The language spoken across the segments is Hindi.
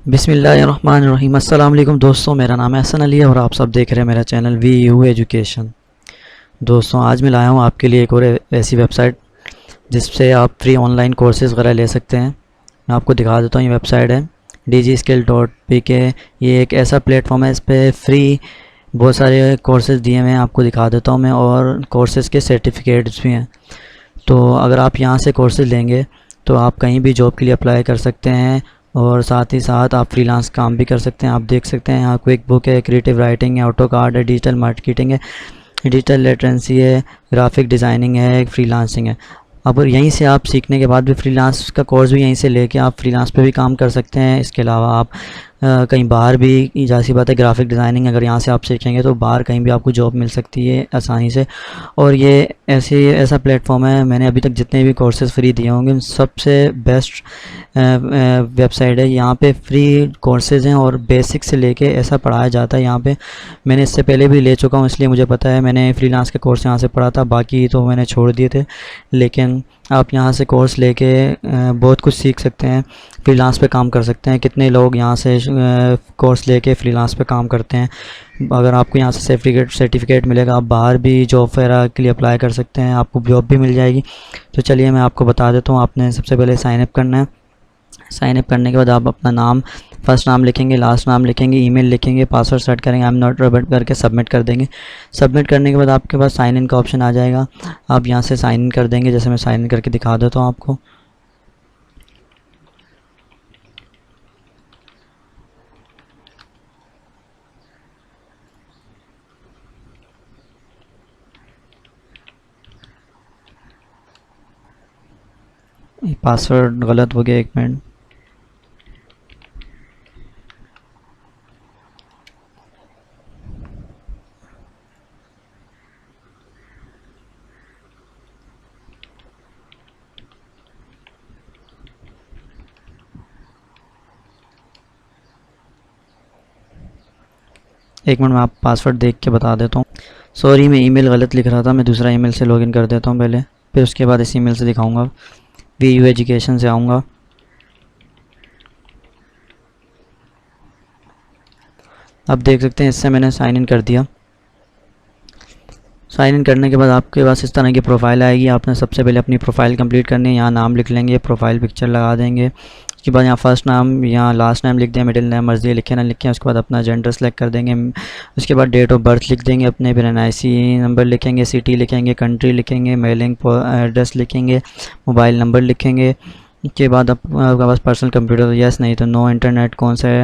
बिस्मिल्लाहिर्रहमानिर्रहीम। अस्सलाम वालेकुम दोस्तों, मेरा नाम है हसन अली और आप सब देख रहे हैं मेरा चैनल वी यू एजुकेशन। दोस्तों, आज मैं लाया हूँ आपके लिए एक और ऐसी वेबसाइट जिससे आप फ्री ऑनलाइन कोर्सेज़ वगैरह ले सकते हैं। मैं आपको दिखा देता हूँ। ये वेबसाइट है digiskill.pk। ये एक ऐसा प्लेटफॉर्म है, इस पर फ्री बहुत सारे कोर्सेज़ दिए हुए हैं। आपको दिखा देता हूँ मैं, और कोर्सेज़ के सर्टिफिकेट्स भी हैं। तो अगर आप यहाँ से कोर्सेज लेंगे तो आप कहीं भी जॉब के लिए अप्लाई कर सकते हैं, और साथ ही साथ आप फ्रीलांस काम भी कर सकते हैं। आप देख सकते हैं यहाँ क्विक बुक है, क्रिएटिव राइटिंग है, ऑटो कार्ड है, डिजिटल मार्केटिंग है, डिजिटल लिटरेंसी है, ग्राफिक डिज़ाइनिंग है, फ्रीलांसिंग है। अब यहीं से आप सीखने के बाद भी फ्रीलांस का कोर्स भी यहीं से लेके आप फ्रीलांस पे भी काम कर सकते हैं। इसके अलावा आप कहीं बाहर भी, जाहिर बात है, ग्राफिक डिज़ाइनिंग अगर यहाँ से आप सीखेंगे तो बाहर कहीं भी आपको जॉब मिल सकती है आसानी से। और ये ऐसा प्लेटफॉर्म है, मैंने अभी तक जितने भी कोर्सेज़ फ्री दिए होंगे सबसे बेस्ट वेबसाइट है। यहाँ पे फ्री कोर्सेज़ हैं और बेसिक से लेके ऐसा पढ़ाया जाता है यहाँ पे। मैंने इससे पहले भी ले चुका हूँ, इसलिए मुझे पता है। मैंने फ्रीलांस के कोर्स यहाँ से पढ़ा था, बाकी तो मैंने छोड़ दिए थे। लेकिन आप यहाँ से कोर्स लेके बहुत कुछ सीख सकते हैं, फ्रीलांस पे काम कर सकते हैं। कितने लोग यहाँ से कोर्स लेके फ्रीलांस पे काम करते हैं। अगर आपको यहाँ से सर्टिफिकेट मिलेगा, आप बाहर भी जॉब वगैरह के लिए अप्लाई कर सकते हैं, आपको जॉब भी मिल जाएगी। तो चलिए मैं आपको बता देता हूँ। आपने सबसे पहले साइनअप करना है। साइनअप करने के बाद आप अपना नाम, फर्स्ट नाम लिखेंगे, लास्ट नाम लिखेंगे, ईमेल लिखेंगे, पासवर्ड सेट करेंगे, आई एम नॉट रोबोट करके सबमिट कर देंगे। सबमिट करने के बाद आपके पास साइन इन का ऑप्शन आ जाएगा। आप यहाँ से साइन इन कर देंगे। जैसे मैं साइन इन करके दिखा देता हूँ आपको। पासवर्ड गलत हो गया, 1 मिनट। एक मिनट में आप पासवर्ड देख के बता देता हूँ। सॉरी, मैं ईमेल गलत लिख रहा था। मैं दूसरा ईमेल से लॉगिन कर देता हूँ पहले, फिर उसके बाद इस ईमेल से दिखाऊंगा। वी यू एजुकेशन से आऊँगा। अब देख सकते हैं, इससे मैंने साइन इन कर दिया। साइन इन करने के बाद आपके पास इस तरह की प्रोफाइल आएगी। आपने सबसे पहले अपनी प्रोफाइल कंप्लीट करनी है। यहाँ नाम लिख लेंगे, प्रोफाइल पिक्चर लगा देंगे। उसके बाद यहाँ फर्स्ट नाम, यहाँ लास्ट नेम लिख दें, मिडिल नेम मर्जी लिखें ना लिखें। उसके बाद अपना जेंडर सेलेक्ट कर देंगे। उसके बाद डेट ऑफ बर्थ लिख देंगे अपने, फिर NIC नंबर लिखेंगे, सिटी लिखेंगे, कंट्री लिखेंगे, मेलिंग एड्रेस लिखेंगे, मोबाइल नंबर लिखेंगे। उसके बाद आपके पास पर्सनल कंप्यूटर, यस नहीं तो नो, इंटरनेट कौन सा है,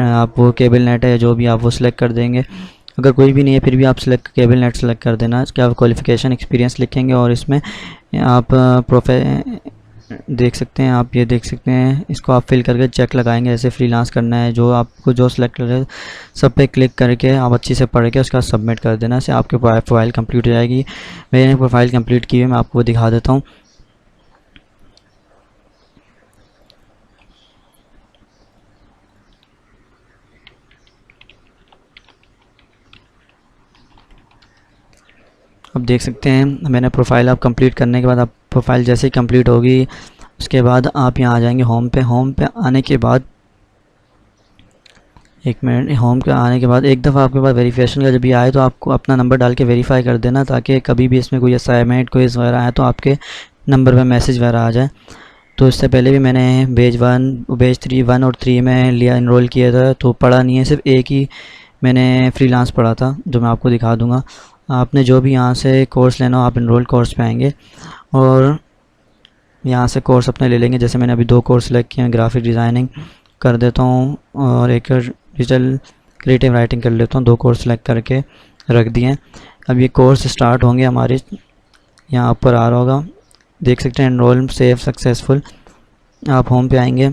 आप वो केबल नेट है जो भी, आप वो सिलेक्ट कर देंगे। अगर कोई भी नहीं है फिर भी आप केबल नेट सेलेक्ट कर देना। इसके आप क्वालिफ़िकेशन एक्सपीरियंस लिखेंगे, और इसमें आप देख सकते हैं, आप ये देख सकते हैं, इसको आप फिल करके चेक लगाएंगे। ऐसे फ्रीलांस करना है, जो आपको जो सिलेक्ट कर सब पे क्लिक करके आप अच्छी से पढ़ के उसका सबमिट कर देना। से आपकी प्रोफाइल कंप्लीट हो जाएगी। मैंने प्रोफाइल कंप्लीट की है, मैं आपको दिखा देता हूँ। अब देख सकते हैं मैंने प्रोफाइल आप कंप्लीट करने के बाद, आप प्रोफाइल जैसे ही कंप्लीट होगी उसके बाद आप यहाँ आ जाएंगे होम पे। होम पे आने के बाद, 1 मिनट, होम पे आने के बाद एक दफ़ा आपके पास वेरिफिकेशन का जब भी आए तो आपको अपना नंबर डाल के वेरीफाई कर देना, ताकि कभी भी इसमें कोई असाइनमेंट क्विज़ वगैरह आए तो आपके नंबर पे मैसेज वगैरह आ जाए। तो इससे पहले भी मैंने बैच 1 और 3 में लिया, इनरोल किया था, तो पढ़ा नहीं है, सिर्फ एक ही मैंने फ्रीलांस पढ़ा था, जो मैं आपको दिखा दूँगा। आपने जो भी यहाँ से कोर्स लेना हो आप इनरोल कोर्स पे आएंगे और यहाँ से कोर्स अपने ले लेंगे। जैसे मैंने अभी 2 कोर्स सेलेक्ट किए हैं, ग्राफिक डिज़ाइनिंग कर देता हूँ और एक डिजिटल क्रिएटिव राइटिंग कर लेता हूँ। 2 कोर्स सेलेक्ट करके रख दिए हैं। अब ये कोर्स स्टार्ट होंगे हमारे, यहाँ ऊपर आ रहा होगा, देख सकते हैं, एनरोल सेव सक्सेसफुल। आप होम पे आएंगे।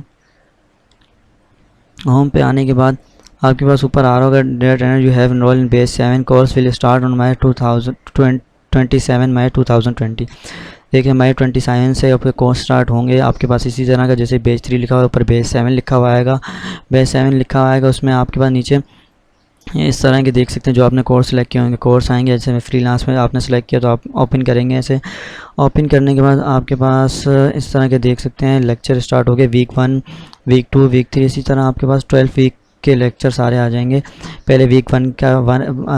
होम पे आने के बाद आपके पास ऊपर आ रहा होगा, date and you have enrol in batch 7 course will start on May 2020। देखिए May 27 से आपके कोर्स स्टार्ट होंगे। आपके पास इसी तरह का, जैसे बैच 3 लिखा हुआ है ऊपर बैच 7 लिखा हुआ आएगा, बैच 7 लिखा हुआ आएगा। उसमें आपके पास नीचे इस तरह के देख सकते हैं जो आपने कोर्स सेलेक्ट किए होंगे, कोर्स आएंगे। जैसे मैं फ्रीलांस में आपने सेलेक्ट किया तो आप ओपन करेंगे। ऐसे ओपन करने के बाद आपके पास इस तरह के देख सकते हैं लेक्चर स्टार्ट हो गए। वीक 1 वीक 2 वीक 3 इसी तरह आपके पास 12 वीक के लेक्चर सारे आ जाएंगे। पहले वीक 1 का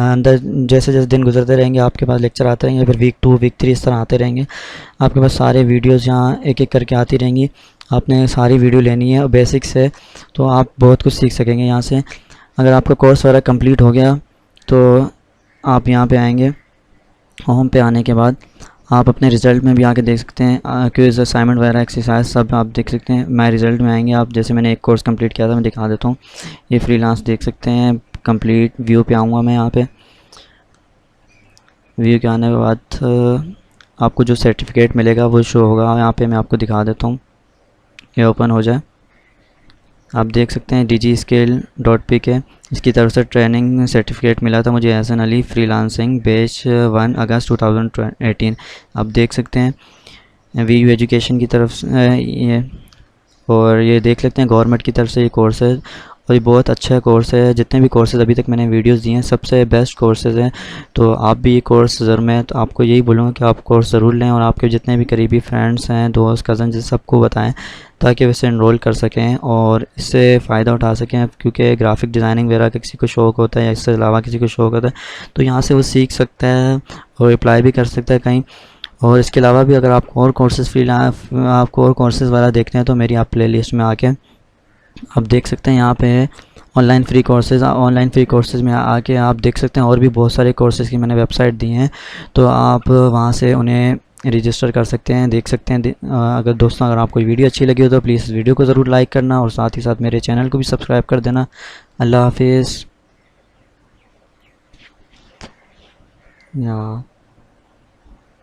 अंदर जैसे जैसे दिन गुजरते रहेंगे आपके पास लेक्चर आते रहेंगे, फिर वीक 2 वीक 3 इस तरह आते रहेंगे। आपके पास सारे वीडियोज़ यहाँ एक एक करके आती रहेंगी। आपने सारी वीडियो लेनी है बेसिक से, तो आप बहुत कुछ सीख सकेंगे यहाँ से। अगर आपका कोर्स वगैरह कंप्लीट हो गया तो आप यहाँ पे आएंगे। होम पे आने के बाद आप अपने रिज़ल्ट में भी आके देख सकते हैं, क्विज़ असाइनमेंट वगैरह एक्सरसाइज सब आप देख सकते हैं। माय रिज़ल्ट में आएंगे आप, जैसे मैंने एक कोर्स कंप्लीट किया था, मैं दिखा देता हूँ। ये फ्रीलांस देख सकते हैं, कंप्लीट व्यू पे आऊँगा मैं। यहाँ पे व्यू के आने के बाद आपको जो सर्टिफिकेट मिलेगा वो शो होगा। यहाँ पे मैं आपको दिखा देता हूँ, ये ओपन हो जाए। आप देख सकते हैं DigiScale.pk, इसकी तरफ से ट्रेनिंग सर्टिफिकेट मिला था मुझे, एहसन अली फ्रीलांसिंग बैच 1 अगस्त 2018। आप देख सकते हैं VU एजुकेशन की तरफ से ये, और ये देख लेते हैं गवर्नमेंट की तरफ से ये कोर्स है, और ये बहुत अच्छा कोर्स है। जितने भी कोर्सेज़ अभी तक मैंने वीडियोस दिए हैं सबसे बेस्ट कोर्सेज़ हैं। तो आप भी ये कोर्स ज़रूर, मैं तो आपको यही बोलूँगा कि आप कोर्स ज़रूर लें, और आपके जितने भी करीबी फ्रेंड्स हैं, दोस्त, कज़न, जिस सबको बताएं ताकि वे इसे इनरोल कर सकें और इससे फ़ायदा उठा सकें। क्योंकि ग्राफिक डिज़ाइनिंग वगैरह का किसी को शौक़ होता है या इससे अलावा किसी को शौक़ होता है तो यहाँ से वो सीख सकता है और अप्लाई भी कर सकता है कहीं। और इसके अलावा भी अगर आपको और कोर्सेज़ आपको और कोर्सेज़ वगैरह देखते हैं तो मेरी आप प्ले लिस्ट में आके आप देख सकते हैं। यहाँ पे ऑनलाइन फ्री कोर्सेज़ में आके आप देख सकते हैं और भी बहुत सारे कोर्सेज़ की मैंने वेबसाइट दी हैं, तो आप वहाँ से उन्हें रजिस्टर कर सकते हैं, देख सकते हैं। अगर दोस्तों अगर आपको वीडियो अच्छी लगी हो तो प्लीज़ इस वीडियो को ज़रूर लाइक करना और साथ ही साथ मेरे चैनल को भी सब्सक्राइब कर देना। अल्लाह हाफिज़। या